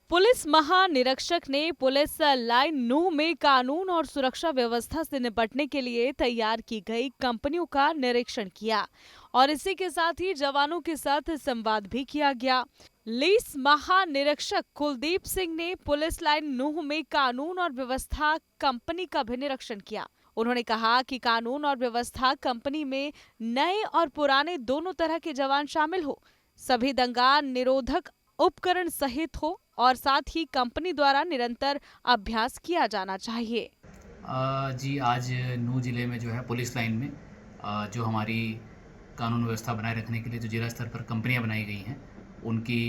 Police महानिरीक्षक ने police line नूह में कानून और सुरक्षा व्यवस्था से निपटने के लिए तैयार की गई कंपनियों का निरीक्षण किया और इसी के साथ ही जवानों के साथ संवाद भी किया गया। पुलिस महानिरीक्षक कुलदीप सिंह ने पुलिस लाइन नूह में कानून और व्यवस्था कंपनी का भी निरीक्षण किया। उन्होंने कहा कि कानून और व्यवस्था कंपनी में नए और पुराने दोनों तरह के जवान शामिल हो, सभी दंगा निरोधक उपकरण सहित हो और साथ ही कंपनी द्वारा निरंतर अभ्यास किया जाना चाहिए। जी आज नूह ज़िले में जो है पुलिस लाइन में जो हमारी कानून व्यवस्था बनाए रखने के लिए जो जिला स्तर पर कंपनियां बनाई गई हैं उनकी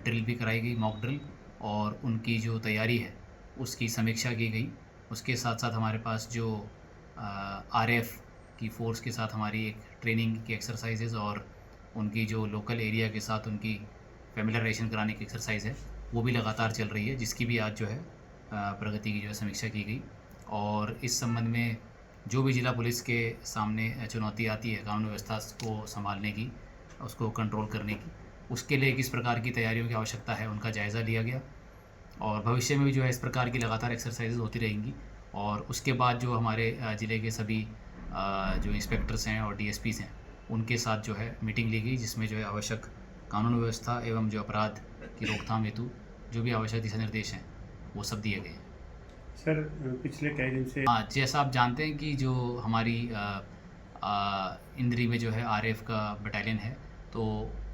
ड्रिल भी कराई गई, मॉक ड्रिल, और उनकी जो तैयारी है उसकी समीक्षा की गई। उसके साथ साथ हमारे पास जो आरएफ की फ़ोर्स के साथ हमारी एक ट्रेनिंग की एक्सरसाइजेज़ और उनकी जो लोकल एरिया के साथ उनकी फेमिलराइजेशन कराने की एक्सरसाइज़ है वो भी लगातार चल रही है, जिसकी भी आज जो है प्रगति की जो है समीक्षा की गई। और इस संबंध में जो भी ज़िला पुलिस के सामने चुनौती आती है कानून व्यवस्था को संभालने की, उसको कंट्रोल करने की, उसके लिए किस प्रकार की तैयारियों की आवश्यकता है उनका जायज़ा लिया गया। और भविष्य में भी जो है इस प्रकार की लगातार एक्सरसाइजेज होती रहेंगी। और उसके बाद जो हमारे ज़िले के सभी जो इंस्पेक्टर्स हैं और डीएसपीज़ हैं उनके साथ जो है मीटिंग ली गई, जिसमें जो है आवश्यक कानून व्यवस्था एवं जो अपराध की रोकथाम हेतु जो भी आवश्यक दिशा निर्देश हैं वो सब दिए गए हैं। सर, पिछले कई दिन से हाँ, जैसा आप जानते हैं कि जो हमारी इंद्री में जो है आरएफ का बटालियन है, तो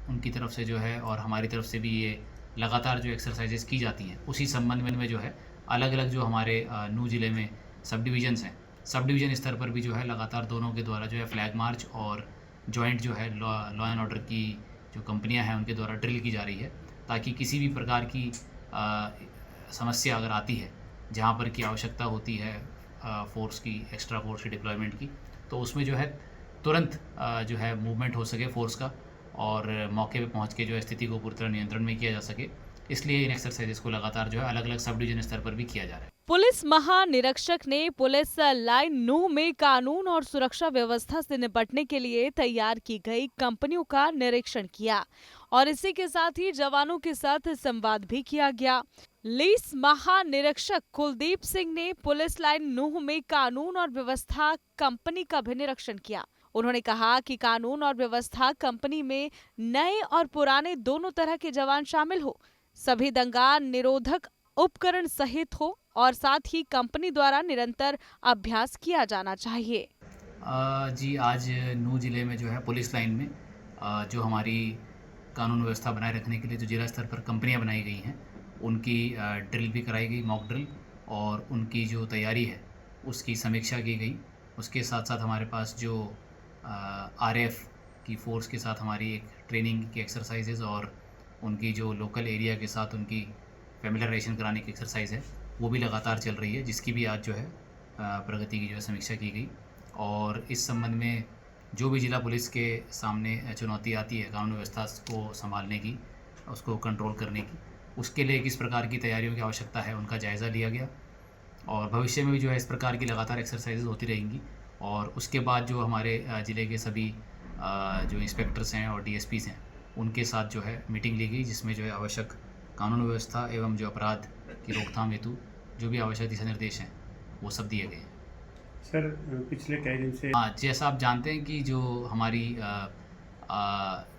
उनकी तरफ से जो है और हमारी तरफ से भी ये लगातार जो एक्सरसाइजेस की जाती हैं, उसी संबंध में जो है अलग अलग जो हमारे नूह ज़िले में सब डिविजन्स हैं, सब डिवीज़न स्तर पर भी जो है लगातार दोनों के द्वारा जो है फ्लैग मार्च और जॉइंट जो है लॉ एंड ऑर्डर की जो कंपनियां हैं उनके द्वारा ड्रिल की जा रही है, ताकि किसी भी प्रकार की समस्या अगर आती है जहाँ पर की आवश्यकता होती है फ़ोर्स की, एक्स्ट्रा फ़ोर्स की डिप्लॉयमेंट की, तो उसमें जो है तुरंत जो है मूवमेंट हो सके फ़ोर्स का और मौके पे पहुँच के जो है स्थिति को पूरी तरह नियंत्रण में किया जा सके। इसलिए इन एक्सरसाइजेस को लगातार जो है अलग अलग सब डिवीजन स्तर पर भी किया जा रहा है। पुलिस महानिरीक्षक ने पुलिस लाइन नूह में कानून और सुरक्षा व्यवस्था से निपटने के लिए तैयार की गई कंपनियों का निरीक्षण किया और इसी के साथ ही जवानों के साथ संवाद भी किया गया। पुलिस महानिरीक्षक कुलदीप सिंह ने पुलिस लाइन नूह में कानून और व्यवस्था कंपनी का भी निरीक्षण किया। उन्होंने कहा कि कानून और व्यवस्था कंपनी में नए और पुराने दोनों तरह के जवान शामिल हो, सभी दंगा निरोधक उपकरण सहित हो और साथ ही कंपनी द्वारा निरंतर अभ्यास किया जाना चाहिए। जी आज नूह ज़िले में जो है पुलिस लाइन में जो हमारी कानून व्यवस्था बनाए रखने के लिए जो जिला स्तर पर कंपनियां बनाई गई हैं उनकी ड्रिल भी कराई गई, मॉक ड्रिल, और उनकी जो तैयारी है उसकी समीक्षा की गई। उसके साथ साथ हमारे पास जो आरएफ की फ़ोर्स के साथ हमारी एक ट्रेनिंग की एक्सरसाइजेज़ और उनकी जो लोकल एरिया के साथ उनकी फेमिलराइजेशन कराने की एक्सरसाइज़ है वो भी लगातार चल रही है, जिसकी भी आज जो है प्रगति की जो है समीक्षा की गई। और इस संबंध में जो भी ज़िला पुलिस के सामने चुनौती आती है कानून व्यवस्था को संभालने की, उसको कंट्रोल करने की, उसके लिए किस प्रकार की तैयारियों की आवश्यकता है उनका जायज़ा लिया गया। और भविष्य में भी जो है इस प्रकार की लगातार एक्सरसाइजेज होती रहेंगी। और उसके बाद जो हमारे ज़िले के सभी जो इंस्पेक्टर्स हैं और डीएसपीज़ हैं उनके साथ जो है मीटिंग ली गई, जिसमें जो है आवश्यक कानून व्यवस्था एवं जो अपराध की रोकथाम हेतु जो भी आवश्यक दिशा निर्देश हैं वो सब दिए गए हैं। सर, पिछले कई दिन से हाँ, जैसा आप जानते हैं कि जो हमारी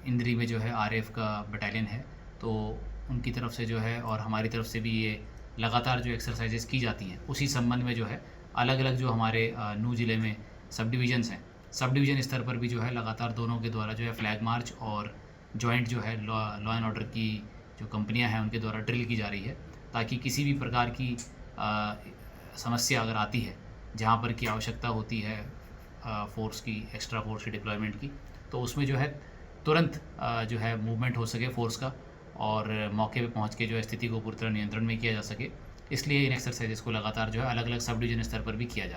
इंद्री में जो है आरएफ का बटालियन है, तो उनकी तरफ से जो है और हमारी तरफ से भी ये लगातार जो एक्सरसाइजेस की जाती हैं, उसी संबंध में जो है अलग अलग जो हमारे नूह ज़िले में सब डिवीजन्स हैं, सब डिवीज़न स्तर पर भी जो है लगातार दोनों के द्वारा जो है फ्लैग मार्च और जॉइंट जो है लॉ एंड ऑर्डर की जो कंपनियां हैं उनके द्वारा ड्रिल की जा रही है, ताकि किसी भी प्रकार की समस्या अगर आती है जहाँ पर की आवश्यकता होती है फ़ोर्स की, एक्स्ट्रा फ़ोर्स की डिप्लॉयमेंट की, तो उसमें जो है तुरंत जो है मूवमेंट हो सके फ़ोर्स का और मौके पे पहुँच के जो है स्थिति को पूरी तरह नियंत्रण में किया जा सके। इसलिए इन एक्सरसाइजेस को लगातार जो है अलग अलग सब डिवीजन स्तर पर भी किया जा रहा है।